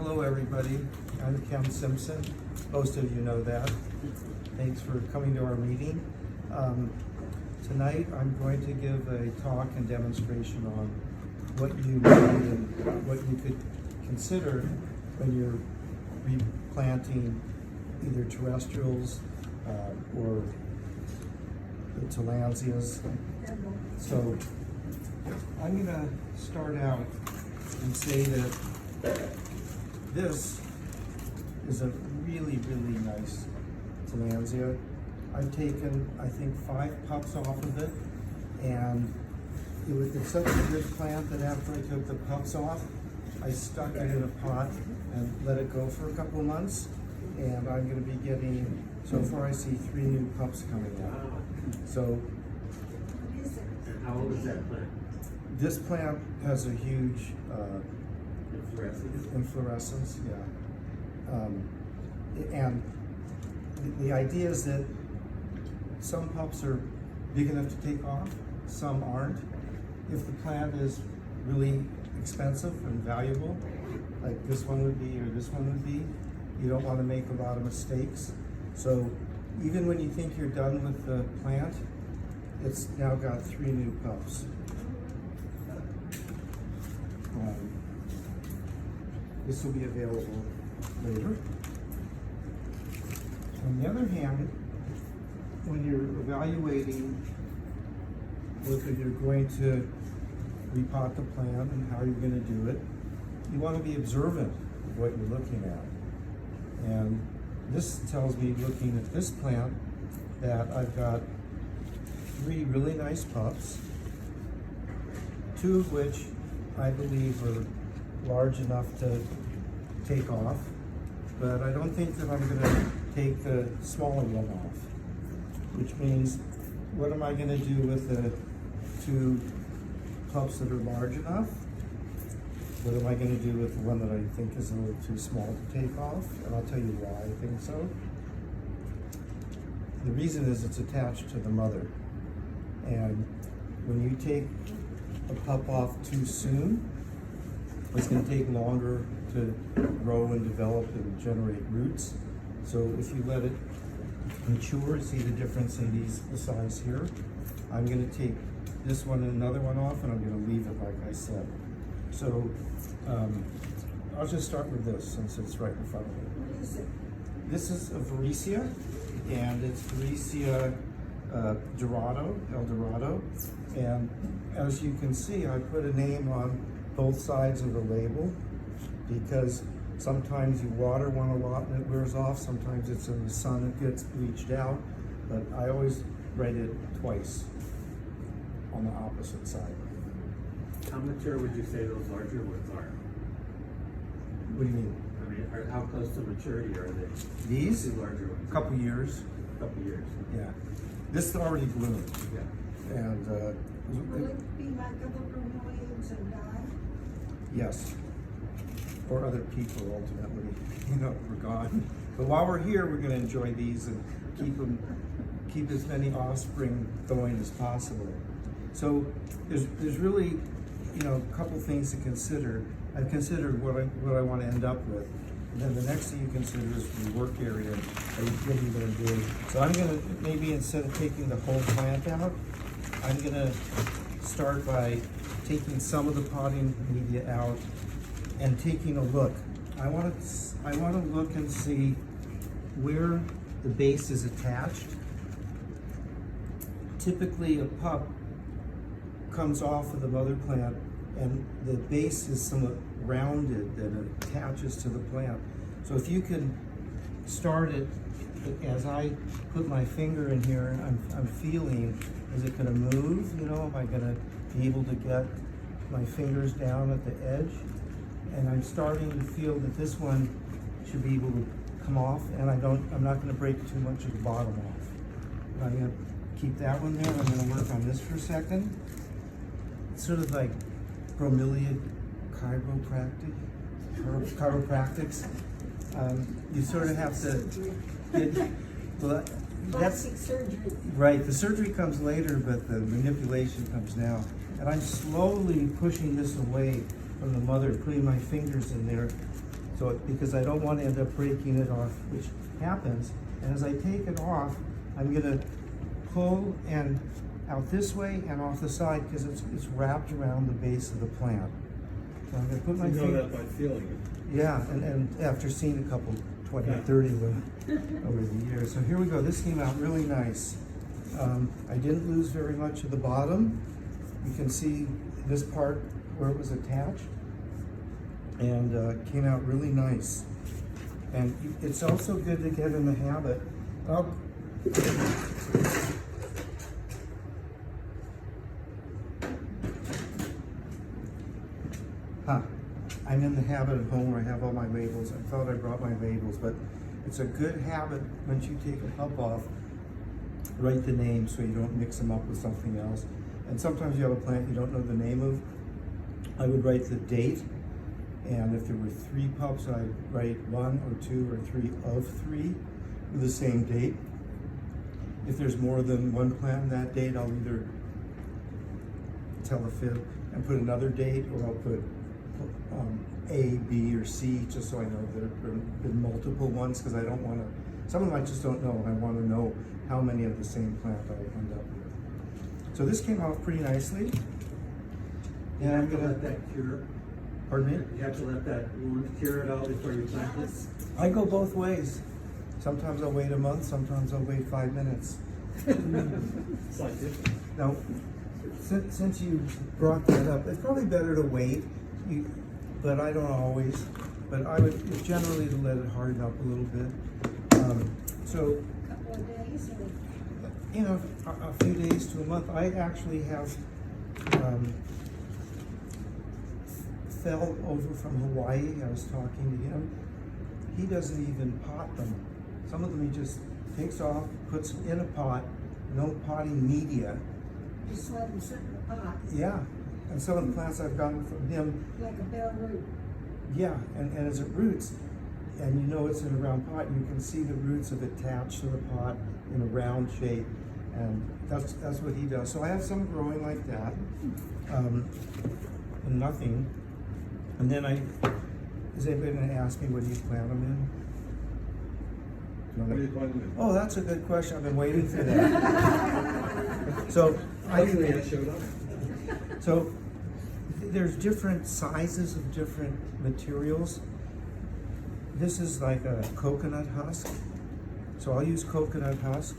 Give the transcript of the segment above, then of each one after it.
Hello, everybody. I'm Simpson. Most of you know that. Thanks for coming to our meeting. Tonight, I'm going to give a talk and demonstration on what you need and what you could consider when you're replanting either terrestrials or the Tillandsias. So I'm going to start out and say that this is a really, really nice Tillandsia. I've taken, I think, 5 pups off of it, and it's such a good plant that after I took the pups off, I stuck it in a pot and let it go for a couple of months, and I'm going to be getting, so far I see 3 new pups coming out. So, and how old is that plant? This plant has a huge Inflorescence? yeah. And the idea is that some pups are big enough to take off, some aren't. If the plant is really expensive and valuable, like this one would be or this one would be, you don't want to make a lot of mistakes. So even when you think you're done with the plant, it's now got 3 new pups. This will be available later. On the other hand, when you're evaluating whether you're going to repot the plant and how you're going to do it, you want to be observant of what you're looking at. And this tells me, looking at this plant, that I've got 3 really nice pups, 2 of which I believe are large enough to take off, but I don't think that I'm going to take the smaller one off, which means what am I going to do with the 2 pups that are large enough? What am I going to do with the one that I think is a little too small to take off? And I'll tell you why I think so. The reason is it's attached to the mother, and when you take a pup off too soon, it's going to take longer to grow and develop and generate roots. So if you let it mature, see the difference in the size here. I'm going to take this one and another one off, and I'm going to leave it like I said. So I'll just start with this since it's right in front of me. What is it? This is a Varesia, and it's Varesia El Dorado. And as you can see, I put a name on both sides of the label because sometimes you water one a lot and it wears off, sometimes it's in the sun, it gets bleached out, but I always write it twice on the opposite side. How mature would you say those larger ones are? What do you mean? I mean, how close to maturity are they? These? 2 larger ones. A couple years. Couple years. Yeah. This already bloomed. Yeah. And Will it be like other bromeliads and die? yes. Or other people ultimately, we're gone. But while we're here, we're going to enjoy these and keep as many offspring going as possible. So there's really, a couple things to consider. I've considered what I want to end up with. And then the next thing you consider is the work area. What are you going to do? So I'm going to, maybe instead of taking the whole plant out, I'm going to start by taking some of the potting media out and taking a look. I want to look and see where the base is attached. Typically, a pup comes off of the mother plant and the base is somewhat rounded and it attaches to the plant. So if you can start it, as I put my finger in here, I'm feeling, is it going to move? Am I going to be able to get my fingers down at the edge? And I'm starting to feel that this one should be able to come off, and I'm not going to break too much of the bottom off. I'm going to keep that one there. I'm going to work on this for a second. It's sort of like Bromeliad chiropractics. You sort of have to. Plastic surgery. Right. The surgery comes later, but the manipulation comes now. And I'm slowly pushing this away from the mother, putting my fingers in there So, because I don't want to end up breaking it off, which happens. And as I take it off, I'm gonna pull and out this way and off the side because it's wrapped around the base of the plant. So I'm gonna put my You know finger. that by feeling it. Yeah, and after seeing a couple, 20, Yeah. 30 of them over the years. So here we go, this came out really nice. I didn't lose very much of the bottom. You can see this part where it was attached, and came out really nice. And it's also good to get in the habit of I'm in the habit at home where I have all my labels. I thought I brought my labels, but it's a good habit once you take a pup off, write the name so you don't mix them up with something else. And sometimes you have a plant you don't know the name of. I would write the date, and if there were 3 pups, I'd write 1 or 2 or 3 of 3 with the same date. If there's more than one plant in that date, I'll either tell a fib and put another date, or I'll put A, B, or C, just so I know there have been multiple ones, because I don't want to, some of them I just don't know, and I want to know how many of the same plant I end up with. So this came out pretty nicely. You And I'm have to gonna, let that cure. pardon me? You have to let that wound cure it out before you plant it. I go both ways. Sometimes I'll wait a month, sometimes I'll wait 5 minutes. It's like this. Now, since you brought that up, it's probably better to wait, but I don't always. But I would generally let it harden up a little bit. So, Couple of days or? you know, a few days to a month. I actually have fell over from Hawaii. I was talking to him. He doesn't even pot them. Some of them he just takes off, puts them in a pot, no potting media. Just let them sit in the pot, Yeah, and some of the plants I've gotten from him, like a bell root. yeah, and as it roots, and you know it's in a round pot, you can see the roots have attached to the pot in a round shape, and that's what he does. So I have some growing like that, and nothing. And then is anybody gonna ask me what do you plant them in? What do you plant them in? Oh, that's a good question. I've been waiting for that. So Hopefully I showed up. So there's different sizes of different materials. This is like a coconut husk. So I'll use coconut husk.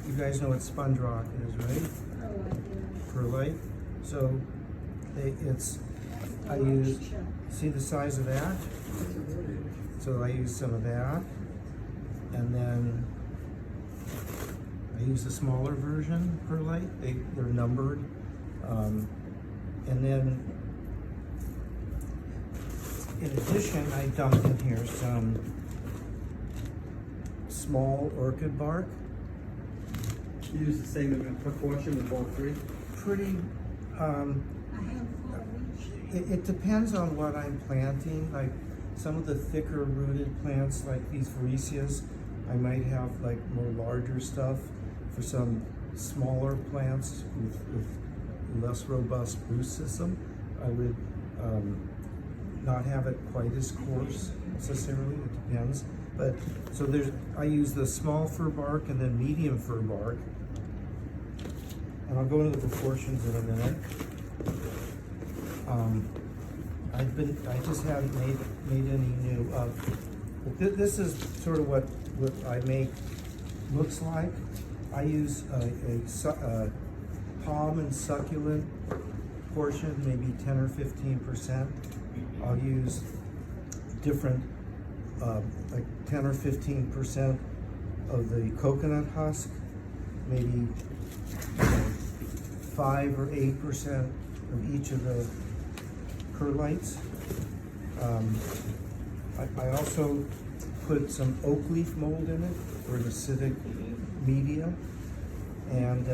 You guys know what sponge rock is, right? Oh, I do. Perlite. So I use, see the size of that? So I use some of that. And then I use the smaller version perlite. They're numbered. And then in addition, I dumped in here some small orchid bark. You use the same proportion of all 3? Pretty, A handful of each. it depends on what I'm planting. Like some of the thicker rooted plants, like these Varicias, I might have like more larger stuff. For some smaller plants with less robust root system, I would not have it quite as coarse necessarily. It depends. But so I use the small fir bark and then medium fir bark. And I'll go into the proportions in a minute. I just haven't made any new. This is sort of what I make looks like. I use a palm and succulent portion, maybe 10 or 15%. I'll use different, like 10 or 15% of the coconut husk, maybe 5 or 8% of each of the perlites. I also put some oak leaf mold in it for an acidic media, and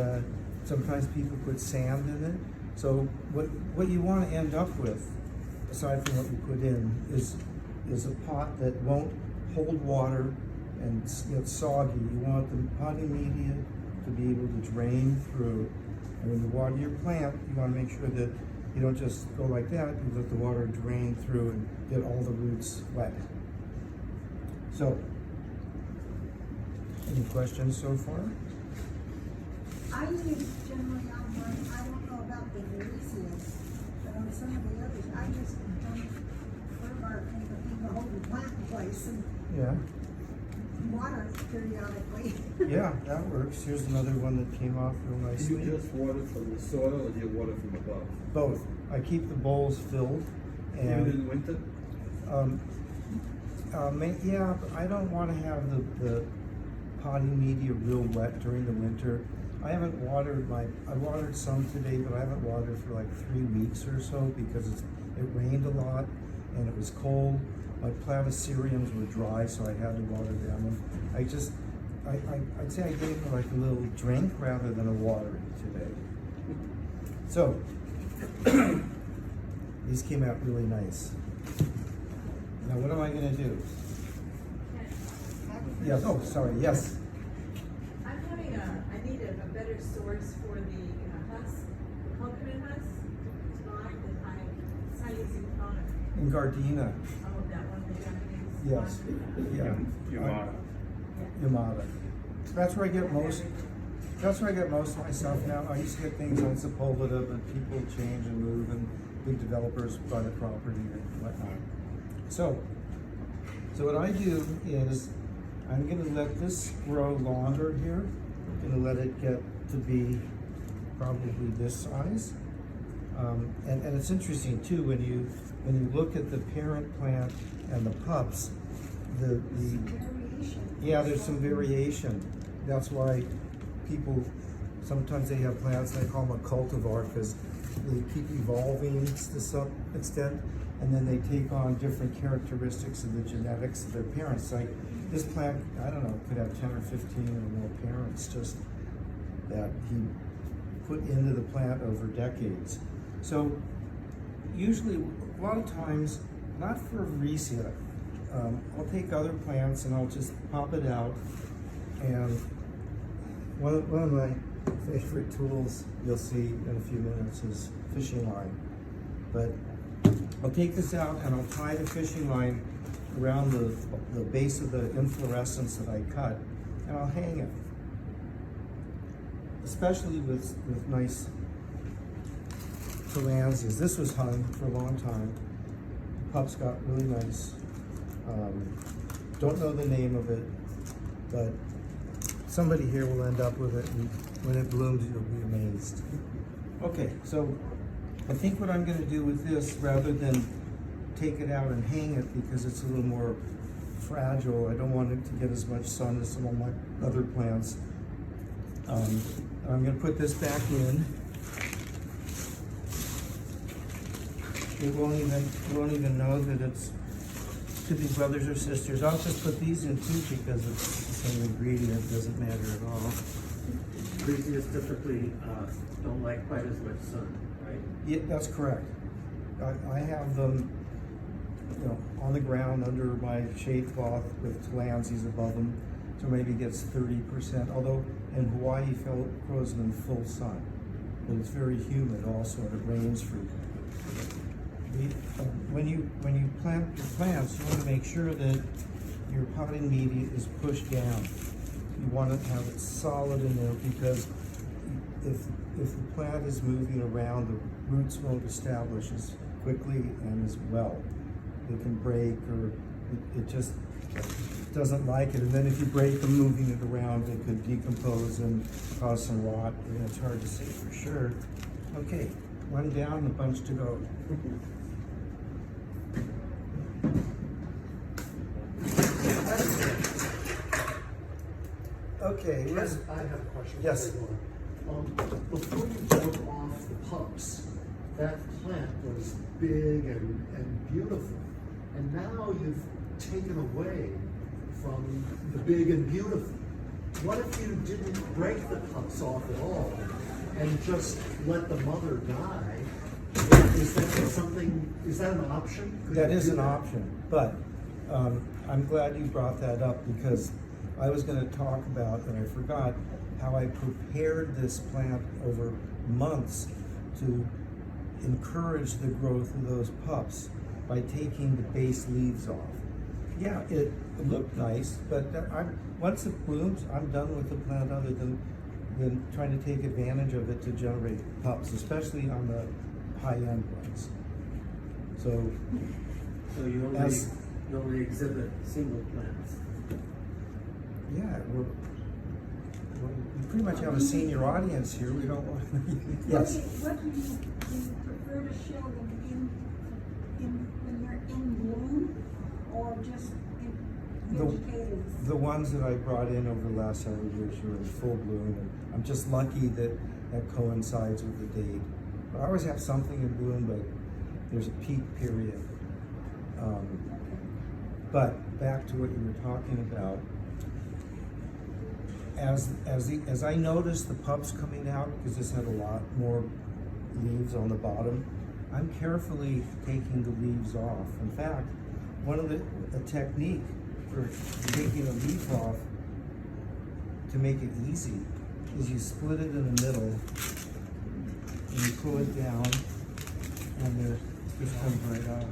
sometimes people put sand in it. So what you want to end up with, aside from what you put in, is a pot that won't hold water and it's soggy. You want the potting media to be able to drain through. And when you water your plant, you want to make sure that You don't just go like that, you let the water drain through and get all the roots wet. So, any questions so far? I use generally on one, I don't know about the Delicias, but on some of the others, I just dump bark in the whole plant place and Yeah, water periodically. yeah, that works. Here's another one that came off real Do nicely. you just water from the soil or do you water from above? Both. I keep the bowls filled Even and, in winter? yeah, but I don't want to have the potting media real wet during the winter. I haven't watered I watered some today, but I haven't watered for like 3 weeks or so because it rained a lot and it was cold. My platyceriums were dry, so I had to water them. And I'd say I gave her like a little drink rather than a watering today. So, these came out really nice. Now what am I gonna do? Yes, oh, sorry, yes. I'm having I need a better source for the husk, the coconut husk, to buy that it's not using product. In Gardena, Oh, that one, the Japanese. yes, one. yeah. Yamada. Yamada. That's where I get most of my stuff now. I used to get things on Sepulveda, but people change and move and big developers buy the property and whatnot. So what I do is I'm gonna let this grow longer here. I'm gonna let it get to be probably this size. And it's interesting too, when you look at the parent plant and the pups, the Variation. yeah, there's some variation. That's why people, sometimes they have plants, they call them a cultivar, because they keep evolving to some extent, and then they take on different characteristics of the genetics of their parents. Like this plant, I don't know, could have 10 or 15 or more parents just that he put into the plant over decades. So usually, a lot of times, not for Resia, I'll take other plants and I'll just pop it out. And one of my favorite tools you'll see in a few minutes is fishing line. But I'll take this out and I'll tie the fishing line around the base of the inflorescence that I cut, and I'll hang it. Especially with nice Tillandsias. This was hung for a long time. The pups got really nice. Don't know the name of it, but somebody here will end up with it, and when it blooms, you'll be amazed. Okay, so I think what I'm gonna do with this, rather than take it out and hang it because it's a little more fragile, I don't want it to get as much sun as some of my other plants. I'm gonna put this back in. It won't even know that it's could be brothers or sisters. I'll just put these in too because it's the same ingredient, it doesn't matter at all. Bromeliads typically don't like quite as much sun, right? Yeah, that's correct. I have them, on the ground under my shade cloth with Tillandsias above them, so maybe it gets 30%. Although in Hawaii, it grows in full sun, but it's very humid also, and it rains frequently. When you plant your plants, you want to make sure that your potting media is pushed down. You want to have it solid in there, because if the plant is moving around, the roots won't establish as quickly and as well. They can break, or it just doesn't like it. And then if you break them moving it around, it could decompose and cause some rot. And it's hard to say for sure. Okay, one down and a bunch to go. Okay, Yes, I have a question. Yes. Before you broke off the pups, that plant was big and beautiful. And now you've taken away from the big and beautiful. What if you didn't break the pups off at all and just let the mother die? Is that an option? Could that you is do an that? option, but I'm glad you brought that up, because I was going to talk about, and I forgot, how I prepared this plant over months to encourage the growth of those pups by taking the base leaves off. Yeah, it looked nice, but once it blooms, I'm done with the plant other than trying to take advantage of it to generate pups, especially on the high-end ones. So, you only exhibit single plants. yeah, we pretty much have a senior audience here. We don't want, yes. What do you prefer to show them when they're in bloom, or just in vegetative? The ones that I brought in over the last several years are in full bloom, and I'm just lucky that coincides with the date. But I always have something in bloom, but there's a peak period. But back to what you were talking about, as I noticed the pups coming out, because this had a lot more leaves on the bottom, I'm carefully taking the leaves off. In fact, one of a technique for taking a leaf off to make it easy is you split it in the middle and you pull it down, and it just comes right off.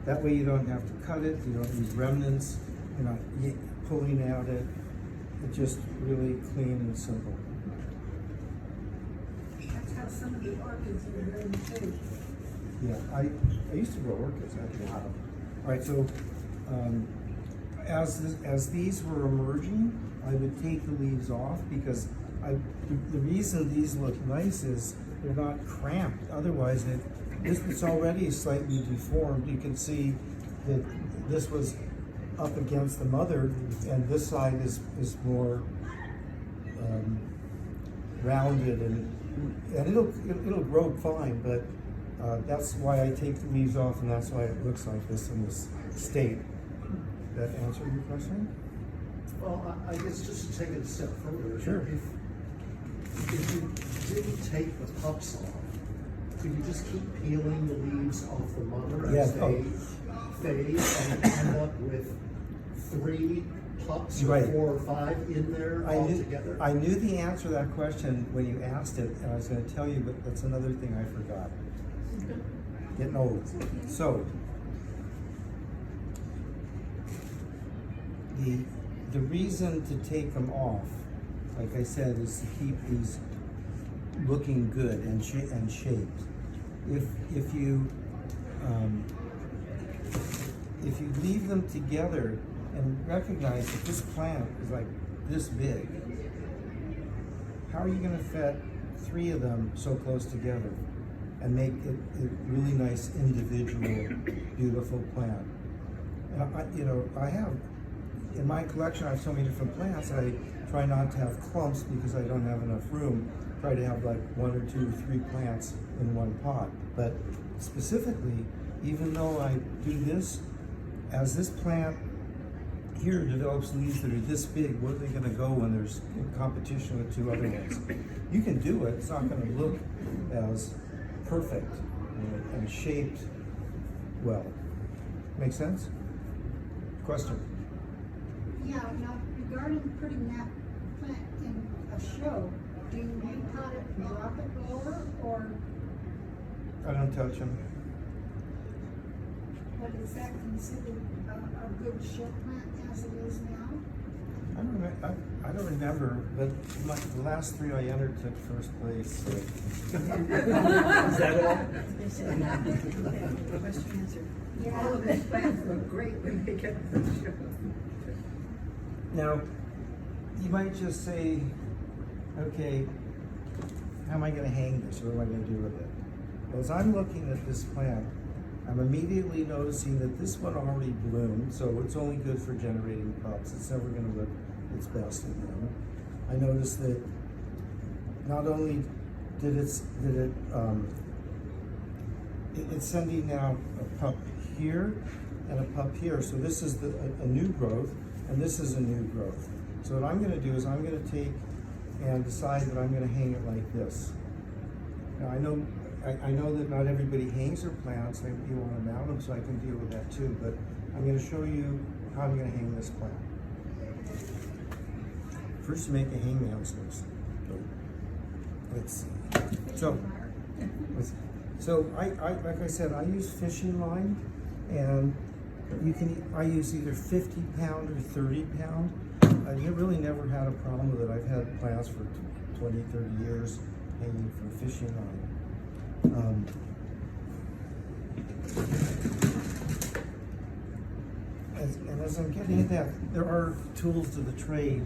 That way you don't have to cut it, you don't use remnants, you're not pulling out it. It's just really clean and simple. That's how some of the orchids are growing too. Yeah, I used to grow orchids actually. All right, so as these were emerging, I would take the leaves off because the reason these look nice is they're not cramped. Otherwise, it's already slightly deformed. You can see that this was up against the mother, and this side is more rounded, and it'll grow fine. But that's why I take the leaves off, and that's why it looks like this in this state. That answer your question? Well, I guess just to take it a step further. Sure. If you didn't take the pups off, could you just keep peeling the leaves off the mother Yeah. as they fade and end up with 3 pups or Right. 4 or 5 in there all together? I knew the answer to that question when you asked it, and I was going to tell you, but that's another thing I forgot. Getting old. So, the reason to take them off, like I said, is to keep these looking good and shaped. If you leave them together and recognize that this plant is like this big, how are you going to fit 3 of them so close together and make it a really nice individual, beautiful plant? And I have in my collection, I have so many different plants. I try not to have clumps because I don't have enough room. Try to have like 1 or 2 or 3 plants in one pot. But specifically, even though I do this, as this plant here develops leaves that are this big, where are they going to go when there's competition with 2 other ones? You can do it. It's not going to look as perfect and shaped well. Make sense? Question? Yeah, now regarding putting that plant in a show, do you repot it and drop it lower, or I don't touch them. what is that considered a good show plant as it is now? I don't remember, but the last 3 I entered took first place. So. Is that all? Question answered. Yeah. All of the plants look great when they get the show. Now, you might just say, okay, how am I going to hang this, or what am I going to do with it? Well, as I'm looking at this plant, I'm immediately noticing that this one already bloomed, so it's only good for generating pups. It's never going to look its best in bloom. I noticed that not only it's sending now a pup here and a pup here. So this is a new growth, and this is a new growth. So what I'm going to do is I'm going to take and decide that I'm going to hang it like this. Now I know that not everybody hangs their plants. You want to mount them, so I can deal with that too. But I'm going to show you how I'm going to hang this plant. First, you make a hangman first. Let's see. So So like I said, I use fishing line, and I use either 50 pound or 30 pound. I really never had a problem with it. I've had plants for 20, 30 years hanging from fishing line. As I'm getting at that, there are tools to the trade.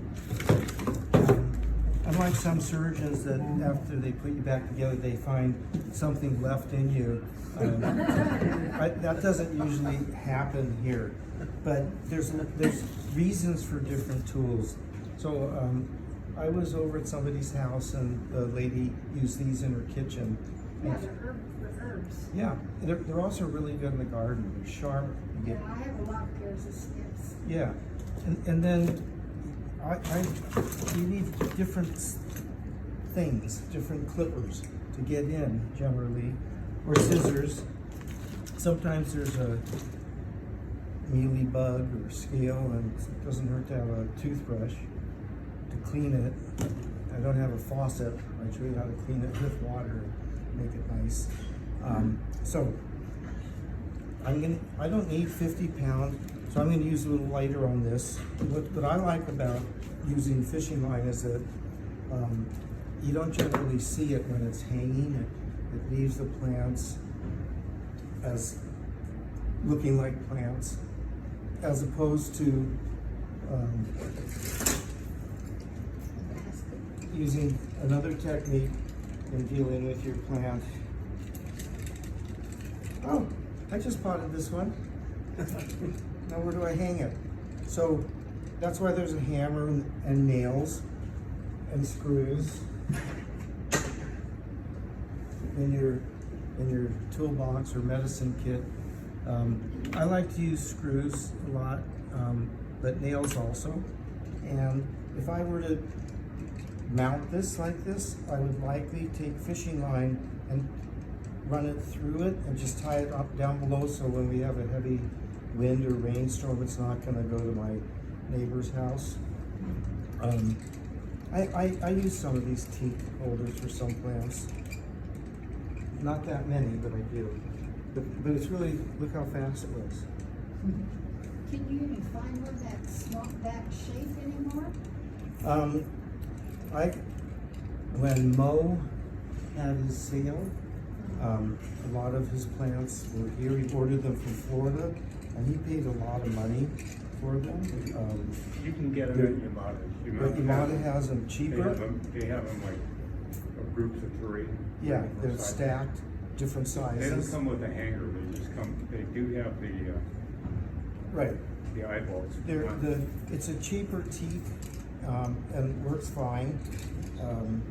Unlike some surgeons that after they put you back together, they find something left in you. That doesn't usually happen here, but there's reasons for different tools. So I was over at somebody's house, and the lady used these in her kitchen. Yeah, the herbs. Yeah, they're also really good in the garden. They're sharp. You Yeah, get, I have a lot of pairs of snips. yeah, and then you need different things, different clippers to get in generally, or scissors. Sometimes there's a mealy bug or scale, and it doesn't hurt to have a toothbrush to clean it. I don't have a faucet. I show you how to clean it with water and make it nice. So I don't need 50 pound, so I'm gonna use a little lighter on this. What I like about using fishing line is that you don't generally see it when it's hanging. It leaves the plants as looking like plants, as opposed to using another technique in dealing with your plant. Oh, I just potted this one. Now where do I hang it? So that's why there's a hammer and nails and screws in your toolbox or medicine kit. I like to use screws a lot, but nails also. And if I were to mount this like this, I would likely take fishing line and run it through it and just tie it up down below, so when we have a heavy wind or rainstorm, it's not gonna go to my neighbor's house. I use some of these teak holders for some plants. Not that many, but I do. But it's really, look how fast it was. Can you even find one that's not that shape anymore? When Mo had his sale, a lot of his plants were here. He ordered them from Florida, and he paid a lot of money for them. You can get them at Yamada. But Yamada has them cheaper. They have them like groups of 3. Yeah, they're Sizes. stacked, different They don't sizes. come with a hanger, they just come, they do have Right. the eyeballs. It's a cheaper teak, and works fine. And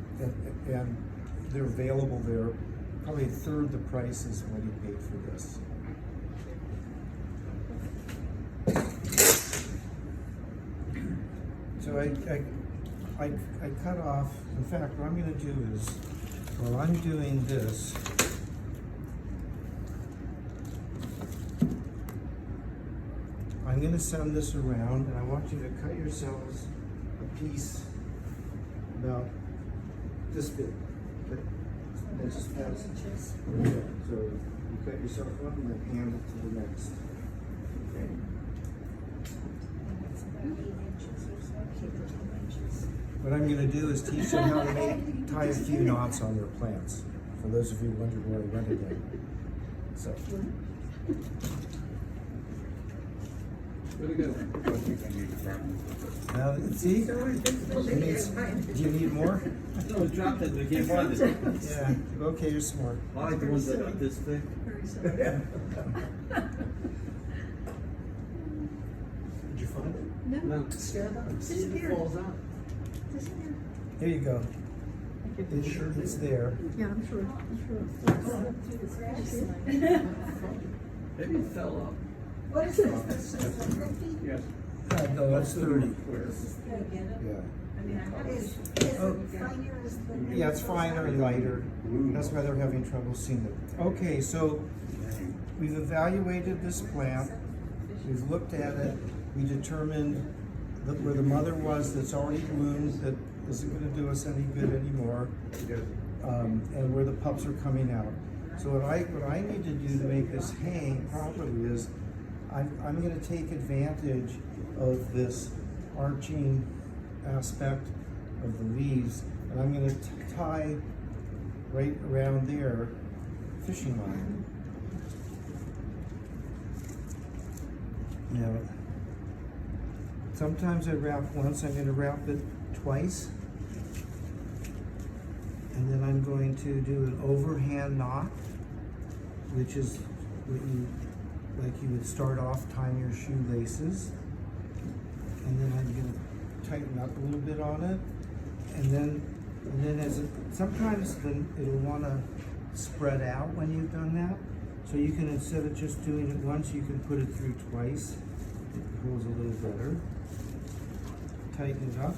they're available there. Probably a third the price is what he paid for this. So I cut off, in fact, what I'm gonna do is, while I'm doing this, I'm gonna send this around, and I want you to cut yourselves a piece about this big. Okay? And just pass it. Yeah, so you cut yourself up and then hand it to the next. Okay. That's about 8 inches or so, keep it 2 inches. What I'm gonna do is teach them how to tie a few knots on their plants. For those of you who wondered where I went again. So. Really good. I think I need to burn. Now, see? It needs- do you need more? No, it dropped it, they can't find it. Yeah, okay, you're smart. I like the ones that are this thick. Very sorry. Did you find it? No, No. Stand up, see if it Disappeared. falls out. disappeared. Here you go. It's there. Yeah, I'm sure. Maybe it fell off. What is this? This is 50? Yes. No, that's 30. Clear. This is 30. Yeah. I mean, I have Is Oh. it finer as the? Yeah, it's finer and lighter. That's why they're having trouble seeing it. Okay, so we've evaluated this plant. We've looked at it. We determined that where the mother was that's already bloomed, that isn't gonna do us any good anymore. Yes. and where the pups are coming out. So what I need to do to make this hang properly is I'm going to take advantage of this arching aspect of the leaves, and I'm going to tie right around there fishing line. Now, sometimes I wrap once, I'm going to wrap it twice, and then I'm going to do an overhand knot, which is what you would start off tying your shoelaces, and then I'm going to tighten up a little bit on it, and then as it, sometimes then it'll want to spread out when you've done that. So you can, instead of just doing it once, you can put it through twice. It holds a little better. Tighten it up.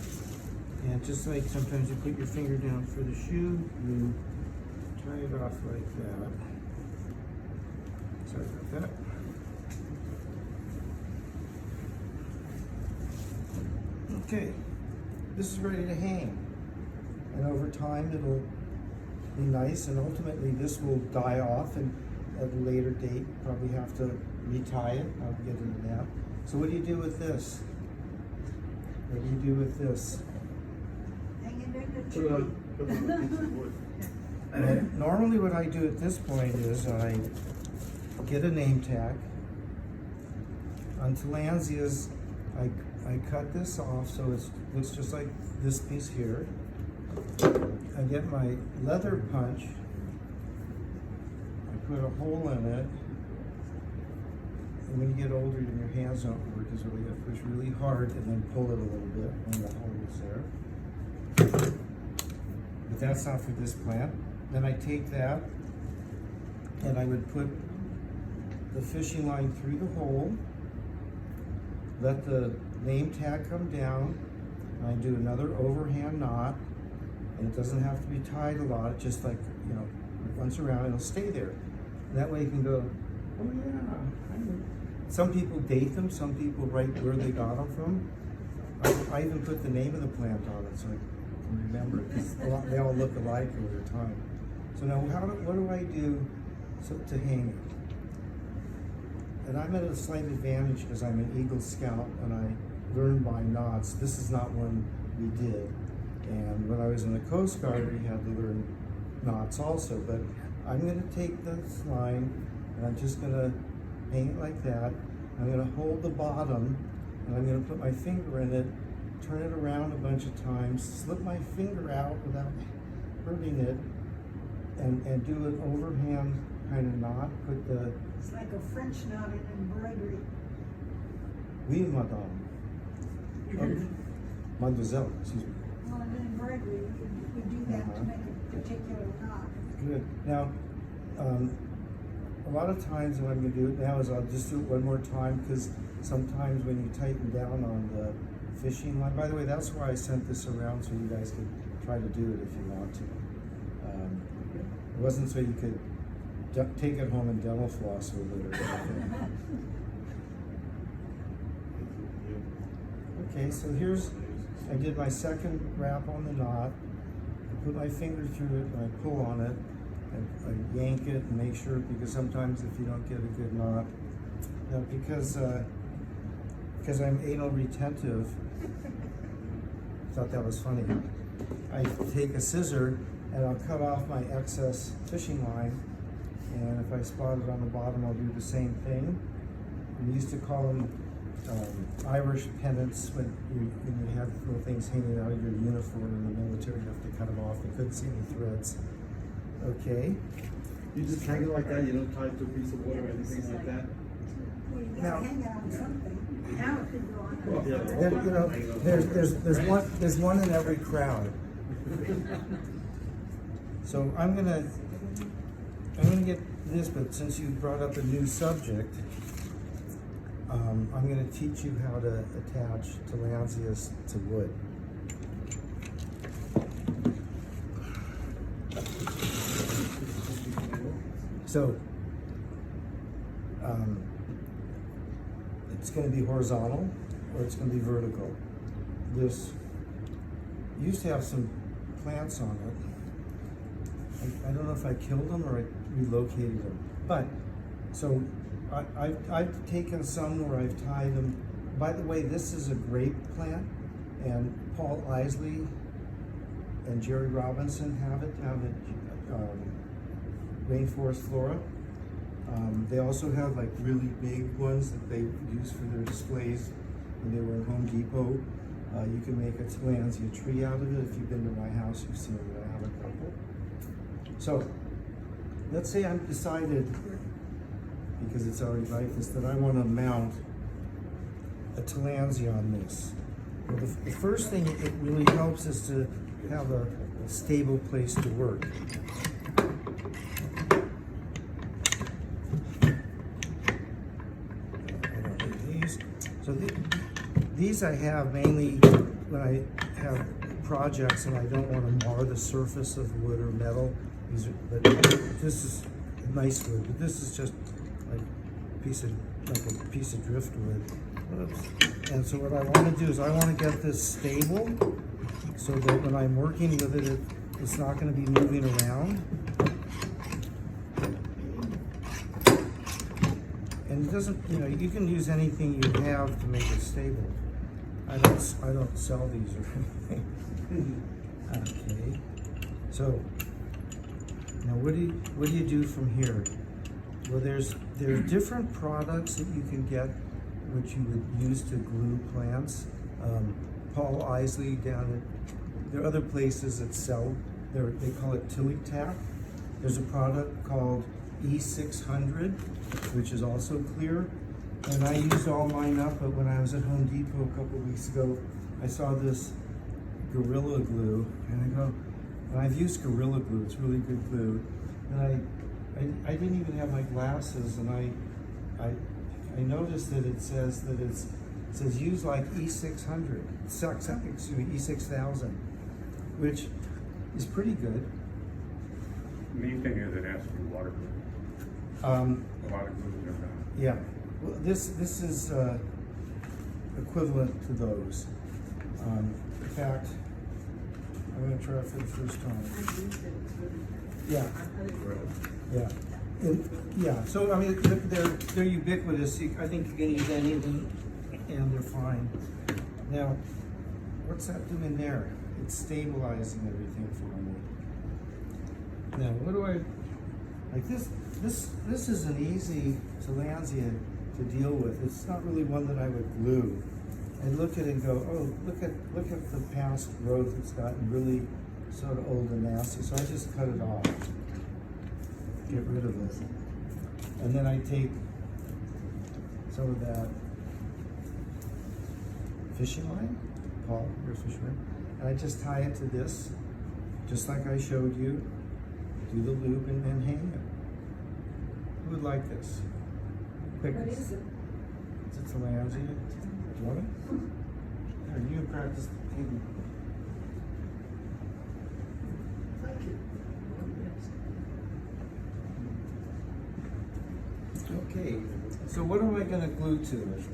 And just like sometimes you put your finger down for the shoe, you tie it off like that. Sorry about that. Okay, this is ready to hang. And over time it'll be nice, and ultimately this will die off, and at a later date probably have to retie it. I'll get into that. So what do you do with this? What do you do with this? Hang it in the Put tree. it on a piece of wood. And normally what I do at this point is I get a name tag. On Tillandsias, I cut this off so it looks just like this piece here. I get my leather punch, I put a hole in it, and when you get older your hands don't work, so you gotta push really hard and then pull it a little bit when the hole is there. But that's not for this plant. Then I take that and I would put the fishing line through the hole, let the name tag come down, and I do another overhand knot, and it doesn't have to be tied a lot, just like, you know, once around, it'll stay there. And that way you can go, oh yeah. Some people date them, some people write where they got them from. I even put the name of the plant on it so I can remember it, because they all look alike over time. So now what do I do to hang it? And I'm at a slight advantage because I'm an Eagle Scout and I learned by knots. This is not one we did. And when I was in the Coast Guard, we had to learn knots also. But I'm going to take this line and I'm just going to hang it like that. I'm going to hold the bottom and I'm going to put my finger in it, turn it around a bunch of times, slip my finger out without hurting it, and do an overhand kind of knot. Put the It's like a French knot in embroidery. oui, madame. Oh, mademoiselle, excuse me. Well, in embroidery, we do that to make a particular knot. Good. Now, a lot of times what I'm going to do it now is I'll just do it one more time, because sometimes when you tighten down on the fishing line, by the way, that's why I sent this around so you guys could try to do it if you want to. It wasn't so you could take it home and dental floss with it or anything. Okay, so I did my second wrap on the knot. I put my finger through it and I pull on it. I yank it and make sure, because sometimes if you don't get a good knot, now because I'm anal retentive, I thought that was funny. I take a scissor and I'll cut off my excess fishing line, and if I spot it on the bottom, I'll do the same thing. We used to call them Irish pennants when you have little things hanging out of your uniform in the military. You have to cut them off. You couldn't see any threads. Okay. You just hang it like that, you don't tie it to a piece of wood or anything like that? Well, you Now- gotta hang it on something. Now it could go on. Well, yeah. There, you know, there's one in every crowd. So I'm gonna get this, but since you brought up a new subject, I'm gonna teach you how to attach Tillandsias to wood. So, it's going to be horizontal or it's going to be vertical. This used to have some plants on I don't know if I killed them or I relocated them. But, so, I've taken some where I've tied them. By the way, this is a grape plant, and Paul Isley and Jerry Robinson have it down at Rainforest Flora. They also have like really big ones that they use for their displays when they were at Home Depot. You can make a Tillandsia tree out of it. If you've been to my house, you've seen that I have a couple. So, let's say I've decided, because it's already like this, that I want to mount a Tillandsia on this. Well, the first thing it really helps is to have a stable place to work. So these I have mainly when I have projects and I don't want to mar the surface of wood or metal. But this is nice wood, but this is just like a piece of driftwood. Oops. And so what I want to do is I want to get this stable so that when I'm working with it, it's not going to be moving around. And it doesn't, you can use anything you have to make it stable. I don't sell these or anything. Okay. So now what do you do from here? Well, there's different products that you can get which you would use to glue plants. Paul Isley down at, there are other places that sell, they call it Tillandsia. There's a product called E600, which is also clear. And I used all mine up, but when I was at Home Depot a couple of weeks ago, I saw this Gorilla Glue, and I go, and I've used Gorilla Glue, it's really good glue. And I didn't even have my glasses, and I noticed that it says use like E600, excuse me, E6000, which is pretty good. The main thing is it has to be waterproof. A lot of glues are not. Yeah, well, this is equivalent to those. In fact, I'm going to try it for the first time. Yeah, yeah, yeah. So I mean, they're ubiquitous. I think you can use any of them, and they're fine. Now, what's that doing there? It's stabilizing everything for me. Now, what do I like? This is an easy Tillandsia to deal with. It's not really one that I would glue. I look at it and go, oh, look at the past growth. It's gotten really sort of old and nasty. So I just cut it off, get rid of it, and then I take some of that fishing line, Paul, your fisherman, and I just tie it to this, just like I showed you. Do the loop and then hang it. Who would like this? Pick What this. is it? It's a Tillandsia. Do you want it? Here, you practice hanging. Thank you. Okay, so what am I going to glue to it?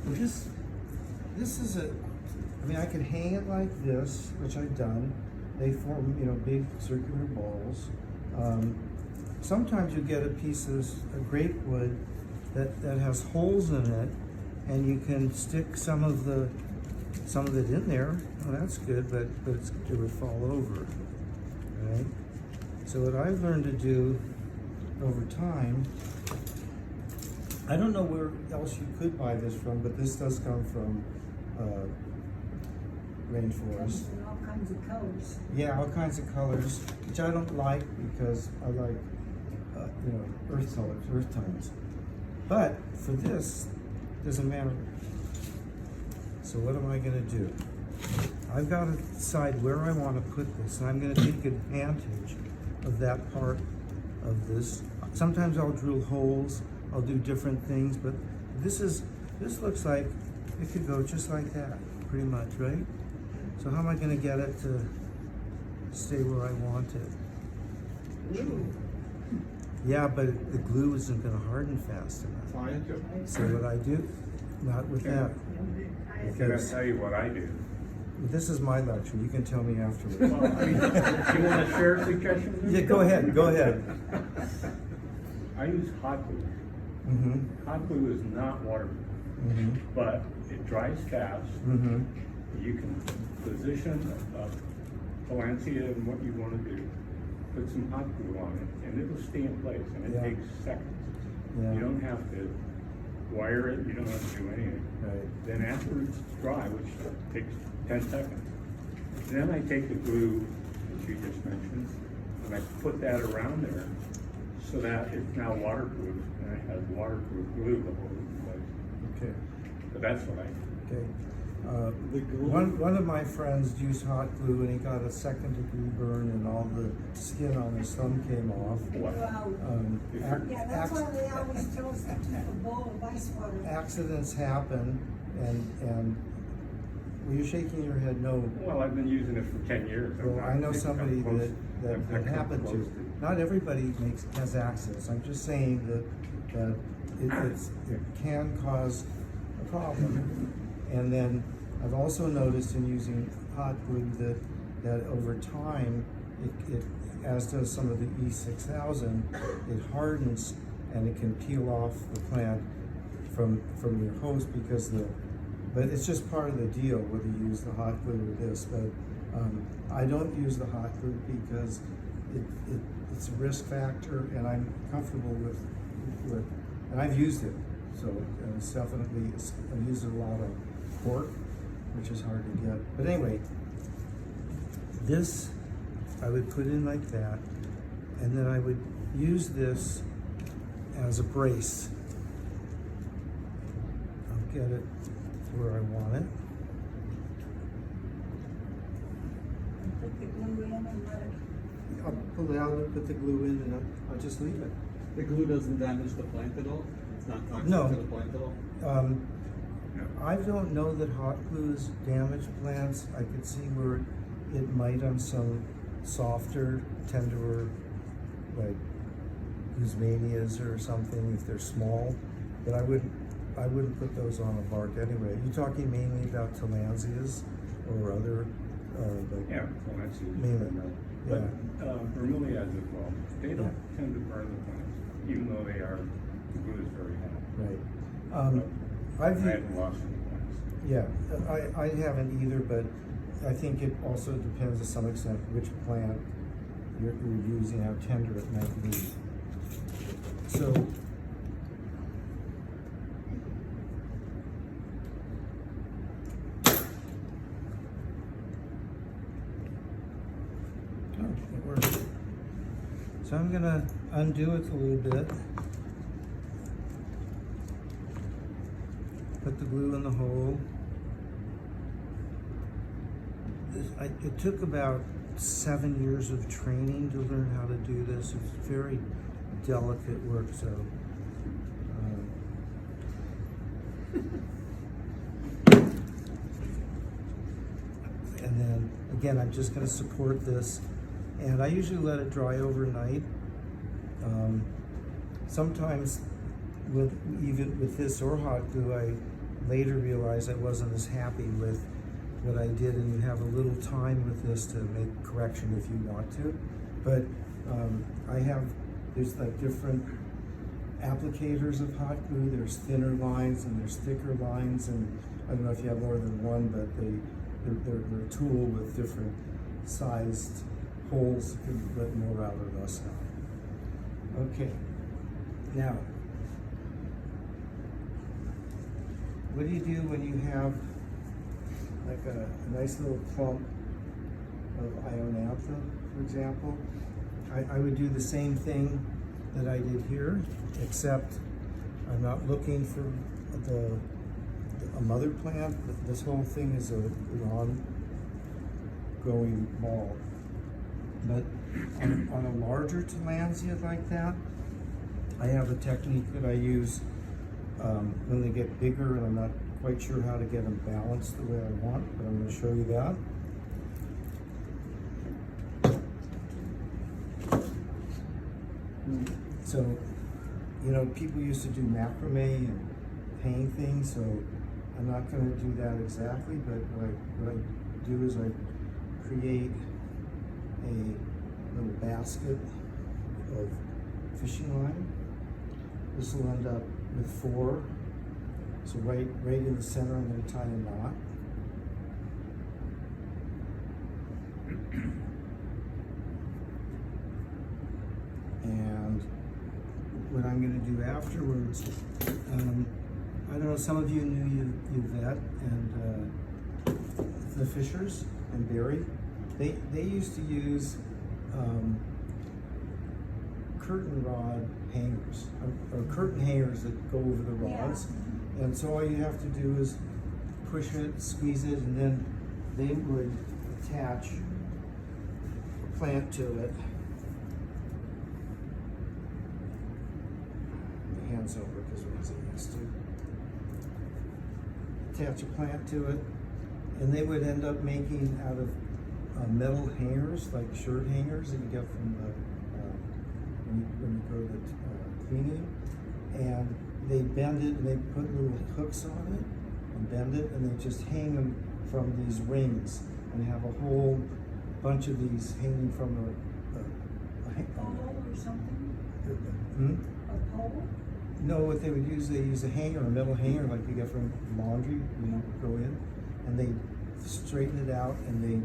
Well, this is I mean, I could hang it like this, which I've done. They form, big circular balls. Sometimes you get a piece of grape wood that has holes in it, and you can stick some of it in there. Well, that's good, but it would fall over, right? So what I've learned to do over time, I don't know where else you could buy this from, but this does come from Rainforest. Comes in all kinds of colors. Yeah, all kinds of colors, which I don't like because I like, earth colors, earth tones. But for this, doesn't matter. So what am I going to do? I've got to decide where I want to put this, and I'm going to take advantage of that part of this. Sometimes I'll drill holes, I'll do different things, but this looks like it could go just like that, pretty much, right? So how am I going to get it to stay where I want it? Yeah, but the glue isn't going to harden fast enough. Fine, Joe. So what I do, not with that. Can I tell you what I do? This is my lecture, you can tell me afterwards. Well, I mean, do you want to share suggestions? Yeah, go ahead, go ahead. I use hot glue. Mm-hmm, Hot glue is not waterproof, mm-hmm, but it dries fast. mm-hmm, You can position a Tillandsia and what you want to do, put some hot glue on it, and it'll stay in place, and it Yeah. takes seconds. yeah, You don't have to wire it, you don't have to do anything. right, Then after it's dry, which takes 10 seconds, then I take the glue, which you just mentioned, and I put that around there so that it's now waterproof, and it has waterproof glue the whole place. okay, But that's what I do. okay. The glue. One of my friends used hot glue and he got a 2nd-degree burn and all the skin on his thumb came off. Wow. Yeah, that's why they always tell us to keep a bowl of ice water. Accidents happen, and well, you're shaking your head no. Well, I've been using it for 10 years. I'm Well, not- I know I've somebody come that close- I've come happened close to. Not everybody has accidents. I'm just saying that it can cause a problem. And then I've also noticed in using hot glue that over time, it as does some of the E6000, it hardens and it can peel off the plant from your host because but it's just part of the deal whether you use the hot glue or this. But I don't use the hot glue because it's a risk factor, and I'm comfortable with and I've used it. So it's definitely I've used it a lot on pork, which is hard to get. But anyway, this I would put in like that, and then I would use this as a brace. I'll get it where I want it. Put the glue in and let it. I'll pull it out and put the glue in, and I'll just leave it. The glue doesn't damage the plant at all? It's not toxic No. to the plant at all? I don't know that hot glues damage plants. I could see where it might on some softer, tenderer, like Guzmanias or something if they're small. But I wouldn't put those on a bark anyway. You talking mainly about Tillandsias or other? Like, Yeah, well, that's it. Mainly, But yeah. Bromeliads as well, they don't Yeah. tend to burn the plants, even though the glue is very hot. Right. I I've haven't lost any plants. Yeah, I haven't either, but I think it also depends to some extent which plant you're using, how tender it might be. So, oh, it worked. So I'm gonna undo it a little bit. Put the glue in the hole. It took about 7 years of training to learn how to do this. It's very delicate work, so. And then, again, I'm just gonna support this. And I usually let it dry overnight. Sometimes even with this or hot glue, I later realized I wasn't as happy with what I did, and you have a little time with this to make correction if you want to. But there's like different applicators of hot glue. There's thinner lines and there's thicker lines, and I don't know if you have more than one, but they're a tool with different sized holes that can let more out or less out. Okay, now, what do you do when you have like a nice little clump of ionantha, for example? I would do the same thing that I did here, except I'm not looking for a mother plant. This whole thing is a non-growing ball. But on a larger Tillandsia like that, I have a technique that I use when they get bigger, and I'm not quite sure how to get them balanced the way I want, but I'm going to show you that. So, you know, people used to do macrame and hang things, so I'm not going to do that exactly, but what I do is I create a little basket of fishing line. This will end up with 4. So right in the center, I'm going to tie a knot. And what I'm going to do afterwards, I don't know, some of you knew Yvette and the Fishers and Barry. They used to use curtain rod hangers, or curtain hangers that go over the rods. And so all you have to do is push it, squeeze it, and then they would attach a plant to it. My hands over because it wasn't used to. Attach a plant to it, and they would end up making out of metal hangers, like shirt hangers that you get from the when you go to the cleaning, and they bend it and they put little hooks on it and bend it, and they just hang them from these rings, and they have a whole bunch of these hanging from A pole or something? Hmm? A pole? No, what they would use, they use a hanger, a metal hanger like you get from laundry when you go in, and they straighten it out and they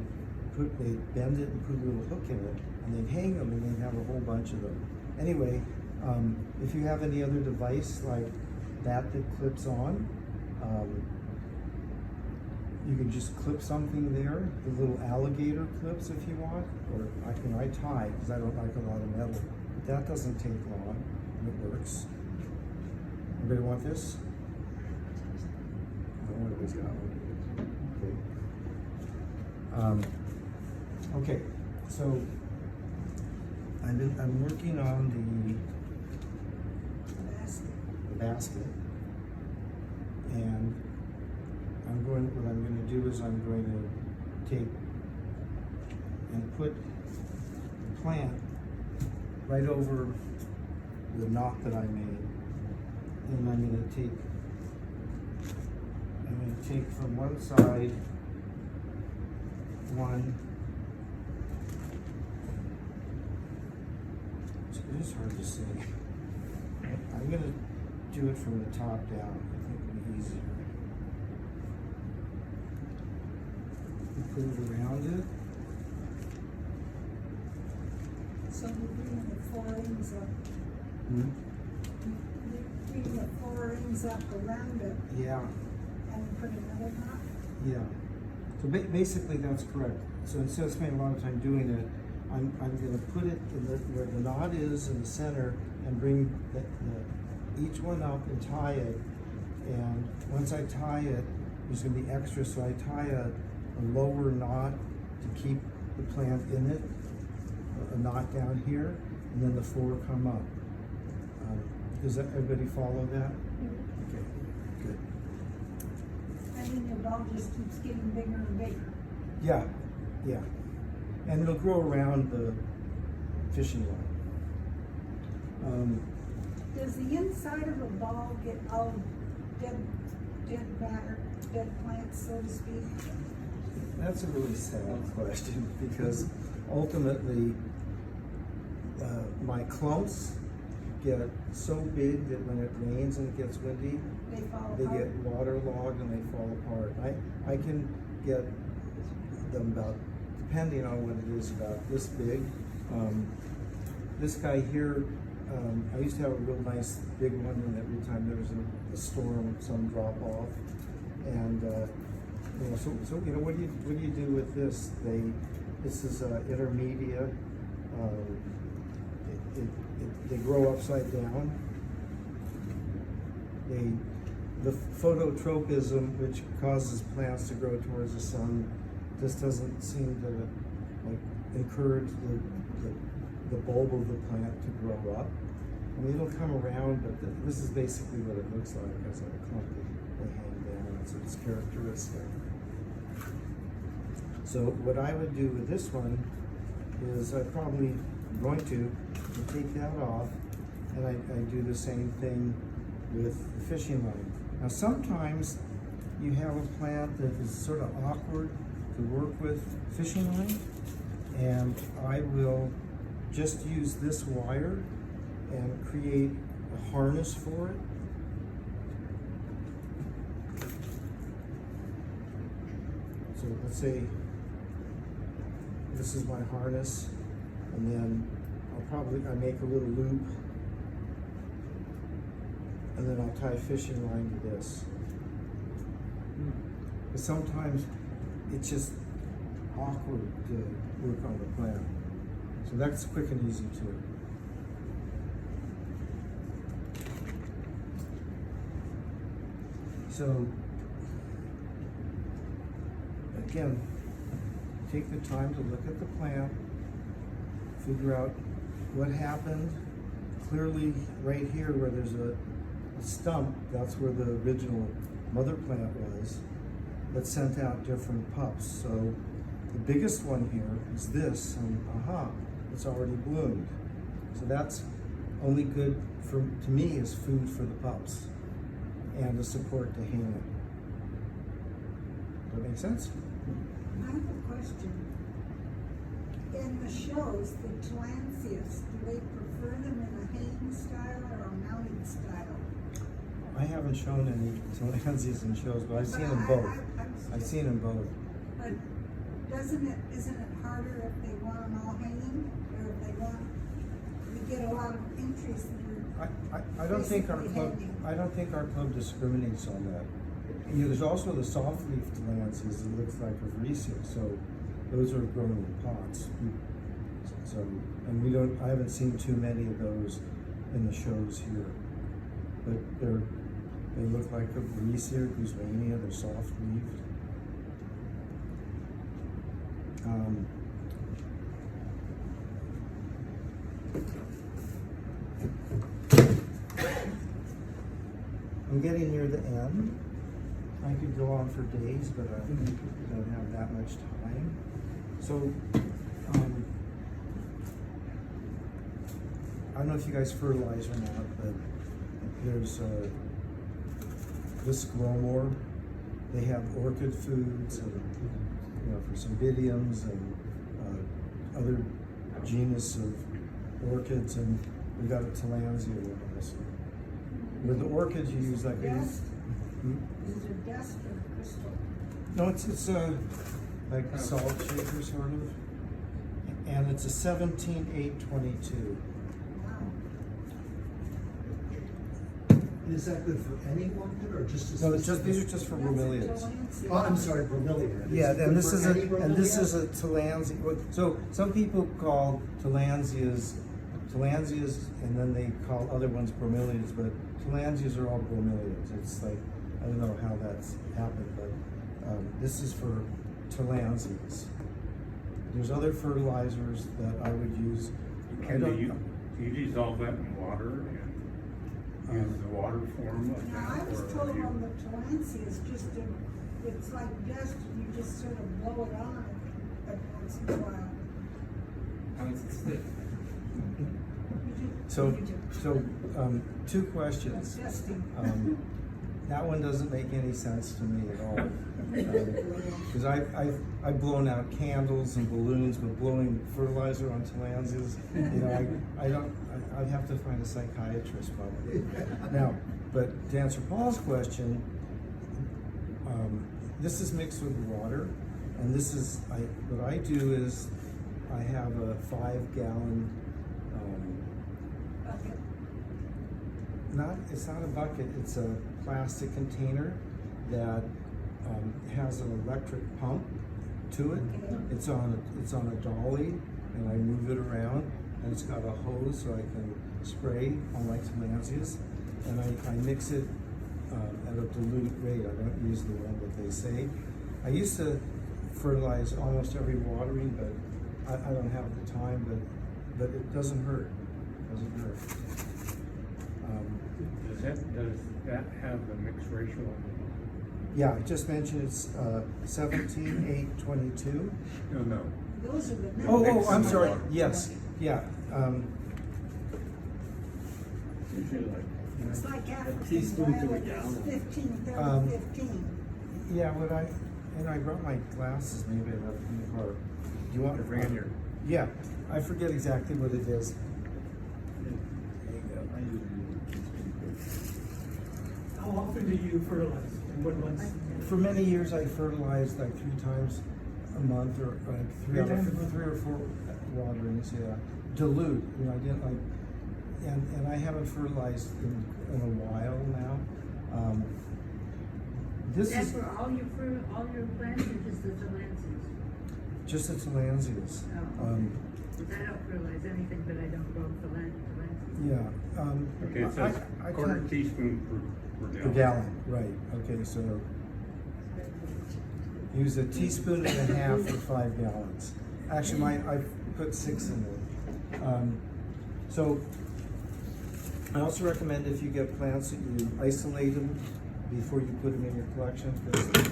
bend it and put a little hook in it, and they'd hang them, and they'd have a whole bunch of them. Anyway, if you have any other device like that clips on, you can just clip something there, the little alligator clips if you want, or I tie because I don't like a lot of metal. But that doesn't take long, and it works. Anybody want this? I don't know what it's got. Okay. Okay, so I'm working on the basket, and what I'm going to do is I'm going to take and put the plant right over the knot that I made, and I'm going to take from one side one. It is hard to say. I'm going to do it from the top down. I think it'll be easier. You put it around it. So you're bringing the 4 rings up. Hmm? You're bringing the 4 rings up around it Yeah, and put another knot? yeah. So basically that's correct. So instead of spending a lot of time doing it, I'm going to put it in where the knot is in the center and bring each one up and tie it. And once I tie it, there's going to be extra, so I tie a lower knot to keep the plant in it, a knot down here, and then the 4 come up. Does everybody follow that? Okay, good. I mean, the ball just keeps getting bigger and bigger. Yeah, yeah. And it'll grow around the fishing line. Does the inside of a ball get all dead matter, dead plants, so to speak? That's a really sad question because ultimately my clumps get so big that when it rains and it gets windy, They fall they apart? get waterlogged and they fall apart. I can get them about, depending on what it is, about this big. This guy here, I used to have a real nice big one, and every time there was a storm, some drop off. And so what do you do with this? This is intermedia. They grow upside down. The phototropism, which causes plants to grow towards the sun, just doesn't seem to encourage the bulb of the plant to grow up. I mean, it'll come around, but this is basically what it looks like as a clump they hang down. So it's characteristic. So what I would do with this one is I'm probably going to take that off, and I do the same thing with the fishing line. Now sometimes you have a plant that is sort of awkward to work with fishing line, and I will just use this wire and create a harness for it. So let's say this is my harness, and then I make a little loop, and then I'll tie a fishing line to this. But sometimes it's just awkward to work on the plant. So that's quick and easy too. So again, take the time to look at the plant, figure out what happened. Clearly, right here where there's a stump, that's where the original mother plant was, that sent out different pups. So the biggest one here is this, and it's already bloomed. So that's only good to me as food for the pups and a support to hang it. Does that make sense? I have a question. In the shows, the Tillandsias, do they prefer them in a hanging style or a mounting style? I haven't shown any Tillandsias in shows, but I've seen them both. I've seen them both. But isn't it harder if they want them all hanging, or if they want, you get a lot of entries that are I don't think our basically club. hanging. I don't think our club discriminates on that. You know, there's also the soft leaf Tillandsias that looks like a Varesia, so those are grown in pots. So, and we don't. I haven't seen too many of those in the shows here, but they look like a Varesia, Guzmania. They're soft leafed. I'm getting near the end. I could go on for days, but I don't have that much time. So, I don't know if you guys fertilize or not, but there's this Gromor. They have orchid foods, and for cymbidiums and other genus of orchids, and we've got a Tillandsia one also. With the orchids, you use like Dust? Hmm? Is it dust or crystal? No, it's like a salt shaker sort of, and it's a 17-8-22. Wow. Is that good for any orchid or just? No, it's just these are just for That's a bromeliads. Tillandsia. Oh, I'm sorry, bromeliad. Yeah, Is it and good this for is any and this bromeliad? is a Tillandsia. So some people call Tillandsias, and then they call other ones bromeliads, but Tillandsias are all bromeliads. It's like, I don't know how that's happened, but this is for Tillandsias. There's other fertilizers that I would use. Do you dissolve that in water and use the water form of Now, that? I was or told you- on the Tillandsia is just it's like dust, and you just sort of blow it on every once in a while. How is it split? So two questions. That's dusting. That one doesn't make any sense to me at all. Because I've blown out candles and balloons, but blowing fertilizer on Tillandsias, I'd have to find a psychiatrist probably. Now, but to answer Paul's question, this is mixed with water, and this is, what I do is, I have a 5-gallon, Okay. it's not a bucket, it's a plastic container that has an electric pump to it. Okay. It's on a dolly, and I move it around, and it's got a hose so I can spray on my Tillandsias, and I mix it at a dilute rate. I don't use the one that they say. I used to fertilize almost every watering, but I don't have the time, but it doesn't hurt. It doesn't hurt. Does that have the mixed ratio? Yeah, I just mentioned it's 17-8-22. No. Those are the numbers. Oh, I'm Mix sorry. in the water. Yes, yeah. Usually like, It's like African teaspoon to a violet, gallon. it's 15, 30, Um, 15. Yeah, And I brought my glasses, maybe I left them in the car. Do you want? I ran your- Yeah, I forget exactly what it is. I usually. How often do you fertilize? And what months? For many years, I fertilized like 3 times a month, or like Three times a month? 3 or 4 waterings, yeah. Dilute, you know, I didn't like, and I haven't fertilized in a while now. This That's is for all your fruit, all your plants, or just the Tillandsias? just the Tillandsias. Oh. Because I don't fertilize anything, but I don't grow Tillandsias. Yeah. Okay, it says I quarter tend- teaspoon per Per gallon. gallon, right, okay, so use a teaspoon and a half for 5 gallons. Actually, I put 6 in it. So, I also recommend if you get plants that you isolate them before you put them in your collection, because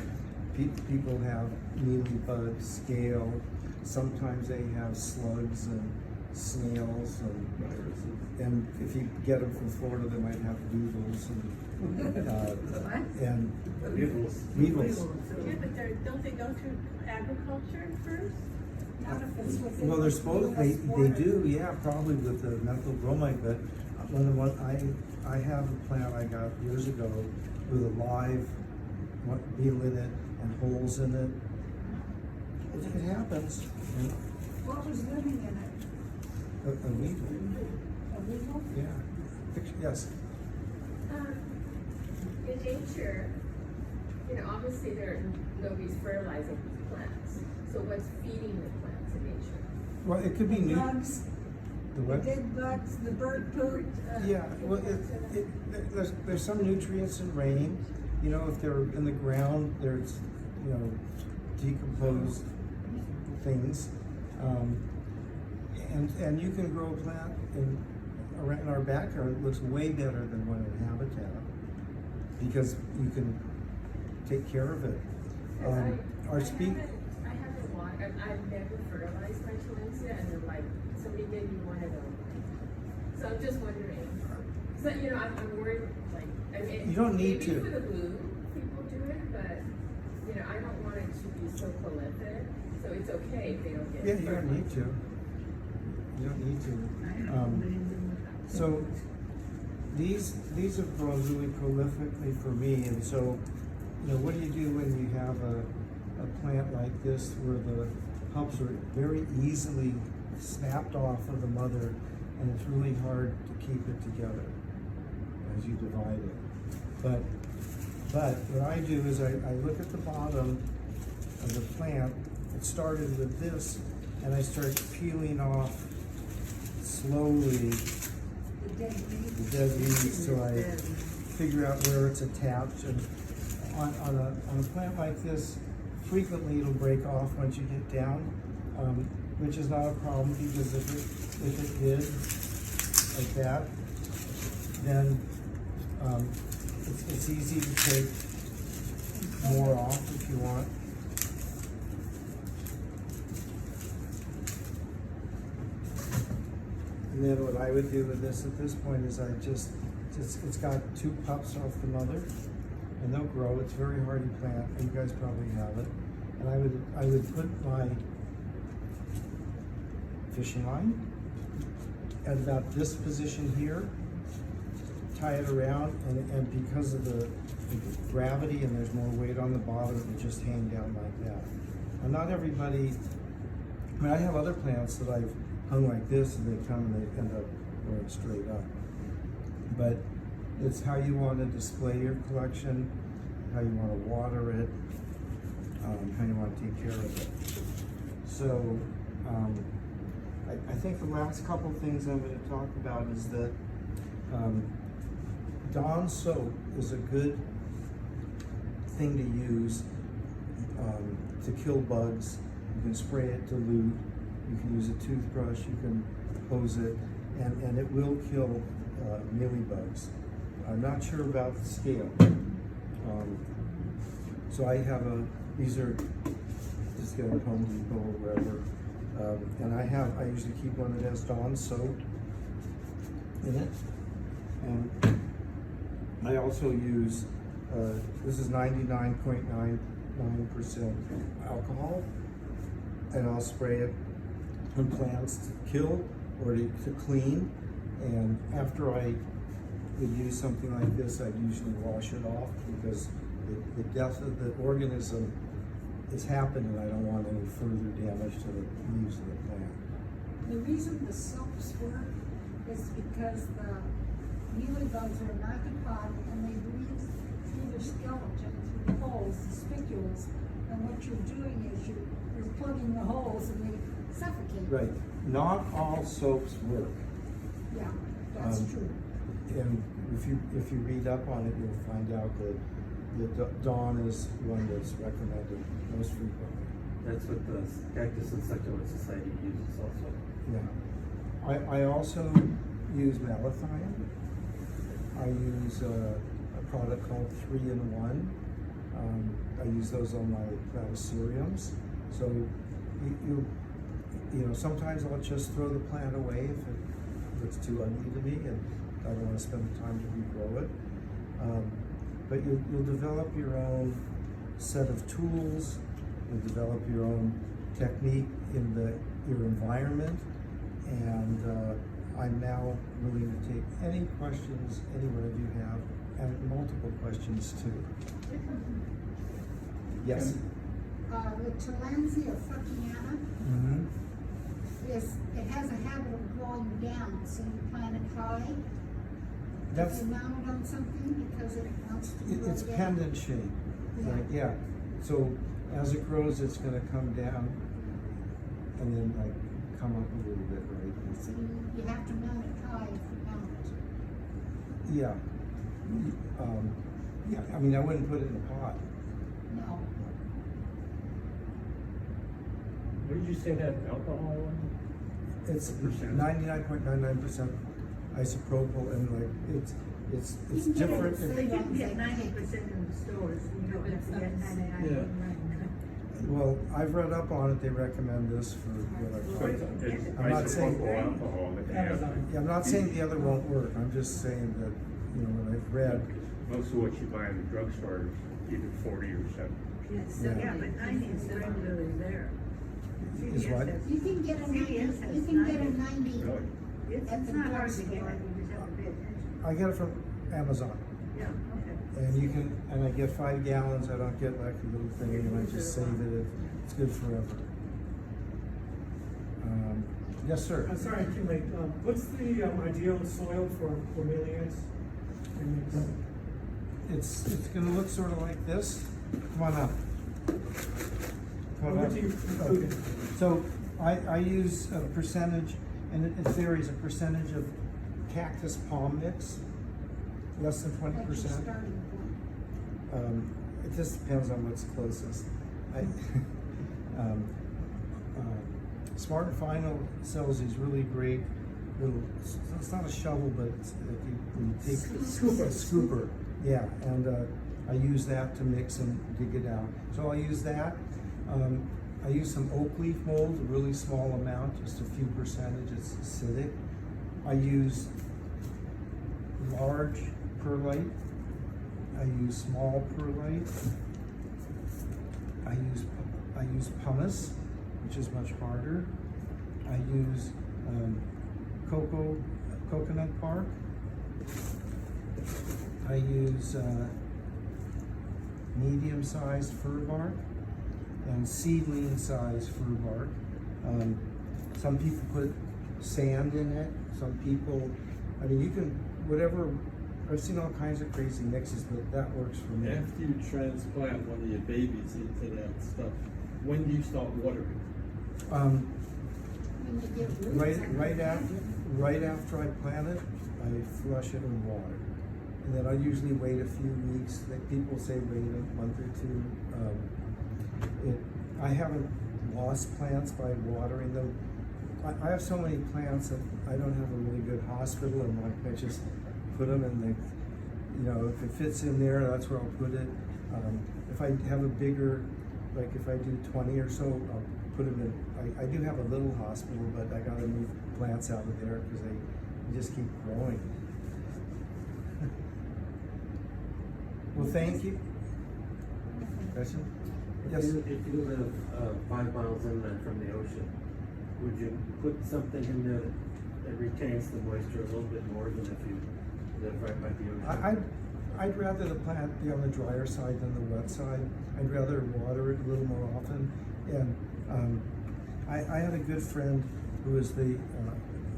people have mealy bugs, scale, sometimes they have slugs and snails, and if you get them from Florida, they might have weevils and Weevils. weevils. Yeah, but don't they go through agriculture first? Not if it's within. Well, they're supposed, they US border. do, yeah, probably with the methyl bromide, but I have a plant I got years ago with a live beetle in it and holes in it. It happens, and What was living in it? a weevil, A weevil? yeah. Yes, In nature, you know, obviously nobody's fertilizing plants. So what's feeding the plants in nature? well, it could be The new. bugs, The the what? dead bugs, the bird poop. Yeah, well, there's some nutrients in rain, you know, if they're in the ground, there's, you know, decomposed things. And you can grow a plant around our backyard, it looks way better than one in habitat, because you can take care of it. Our speed. I haven't watered, I've never fertilized my Tillandsia, and they're like, somebody gave me one of them. So I'm just wondering, so, you know, I'm worried, like, I mean. You don't need maybe to. for the blue, people do it, but, you know, I don't want it to be so prolific, so it's okay if they don't get. Yeah, you don't need to. You don't need to. So these have grown really prolifically for me, and so, you know, what do you do when you have a plant like this where the pups are very easily snapped off of the mother, and it's really hard to keep it together as you divide it. But what I do is I look at the bottom of the plant. It started with this, and I start peeling off slowly The dead leaves. the dead leaves till I figure out where it's attached. And on a plant like this, frequently it'll break off once you get down, which is not a problem, because if it did like that, then it's easy to take more off if you want. And then what I would do with this at this point is it's got 2 pups off the mother, and they'll grow. It's a very hardy plant. You guys probably have it. And I would put my fishing line at about this position here, tie it around, and because of the gravity and there's more weight on the bottom, it would just hang down like that. And not everybody, I mean, I have other plants that I've hung like this, and they come and they end up going straight up. But it's how you want to display your collection, how you want to water it, how you want to take care of it. So, I think the last couple things I'm going to talk about is that Dawn soap is a good thing to use to kill bugs. You can spray it dilute. You can use a toothbrush. You can hose it, and it will kill mealybugs. I'm not sure about the scale. So I have these are just get at Home Depot or wherever. And I usually keep one that has Dawn soap in it. And I also use, this is 99.9 0.9% alcohol, and I'll spray it on plants to kill or to clean. And after I would use something like this, I'd usually wash it off because the death of the organism is happening, and I don't want any further damage to the leaves of the plant. The reason the soaps work is because the mealybugs are not pod and they breathe through their skeleton, through the holes, the spicules, and what you're doing is you're plugging the holes and they suffocate. Right. Not all soaps work. Yeah, that's true. And if you read up on it, you'll find out that Dawn is one that's recommended most frequently. That's what the Cactus and Succulent Society uses also. Yeah. I also use malathion. I use a product called 3-in-1. I use those on my plantasteriums. So you know, sometimes I'll just throw the plant away if it looks too ugly to me and I don't want to spend the time to regrow it. But you'll develop your own set of tools. You'll develop your own technique in your environment. And I'm now willing to take any questions any one of you have, and multiple questions too. Yes? The Tillandsia fuckiana it has a habit of growing down, so you plant it high. That's, If you mount it on something because it wants to grow it's down. pendant shape. Yeah. Like, yeah. So as it grows, it's gonna come down and then like come up a little bit, right? So you have to mount it high if you mount it. Yeah. Yeah, I mean, I wouldn't put it in a pot. No. What did you say that alcohol was? It's Percent. 99.99% isopropyl, and like it's You can get it different. at They in- can get 90% in the stores, you don't have to get 99. Well, I've read up on it. They recommend this for So whatever. it's I'm not saying- isopropyl alcohol that you have. Yeah, I'm not saying the other won't work. I'm just saying that, you know, when I've read, Most of what you buy in the drugstore is either 40 or 70. Yes, Yeah. yeah, but 90 is regularly there. Is CVS what? has- You can get a 90, CVS has you can get a 90. 90. Really? It's At the not hard to get, drugstore. you just have to pay attention. I get it from Amazon, Yeah, okay. and you can, and I get 5 gallons. I don't get like a little thing, and I just save it. It's good forever. Yes, sir. I'm sorry, I came late. What's the ideal soil for bromeliads? It's gonna look sort of like this. Come on up. Come on What up. do you include in it? So I use a percentage, and it varies, a percentage of cactus palm mix, less than That's your 20%. starting point. It just depends on what's closest. Smart and Final sells these really great little, it's not a shovel, but it's like you take a scooper. Yeah, and I use that to mix and dig it out. So I'll use that. I use some oak leaf mold, a really small amount, just a few percentage, it's acidic. I use large perlite. I use small perlite. I use pumice, which is much harder. I use coconut bark. I use medium-sized fir bark and seedling-sized fir bark. Some people put sand in it. Some people, I mean, you can, whatever, I've seen all kinds of crazy mixes, but that works for me. After you transplant one of your babies into that stuff, when do you start watering? When they get roots. Right after I plant it, I flush it with water. And then I usually wait a few weeks. Like people say wait a month or two. I haven't lost plants by watering them. I have so many plants that I don't have a really good hospital, and like I just put them in the, you know, if it fits in there, that's where I'll put it. If I have a bigger, like if I do 20 or so, I'll put them in. I do have a little hospital, but I gotta move plants out of there because they just keep growing. Well, thank you. Question? Yes. If you live, 5 miles inland from the ocean, would you put something in there that retains the moisture a little bit more than if you live right by the ocean? I'd rather the plant be on the drier side than the wet side. I'd rather water it a little more often. And I had a good friend who was the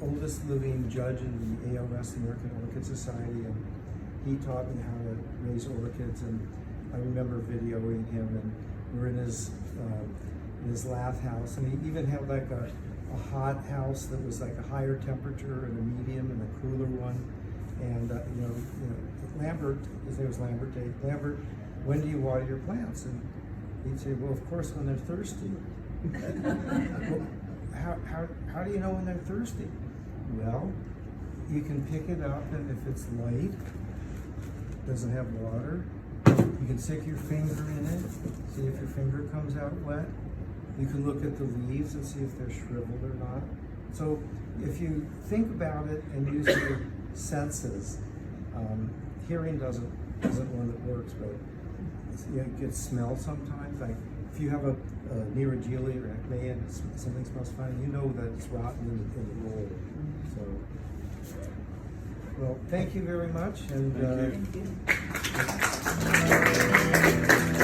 oldest living judge in the AOS, the American Orchid Society, and he taught me how to raise orchids. And I remember videoing him, and we were in his lath house, and he even had like a hot house that was like a higher temperature and a medium and a cooler one. And you know, Lambert, his name was Lambert. Lambert, when do you water your plants? And he'd say, well, of course, when they're thirsty. Well, how do you know when they're thirsty? Well, you can pick it up, and if it's light, doesn't have water, you can stick your finger in it, see if your finger comes out wet. You can look at the leaves and see if they're shriveled or not. So if you think about it and use your senses, hearing isn't one that works, but you get smell sometimes. Like if you have a Nerogelia or Acme and something smells funny, you know that it's rotten in the roll. So, well, thank you very much, and Thank you.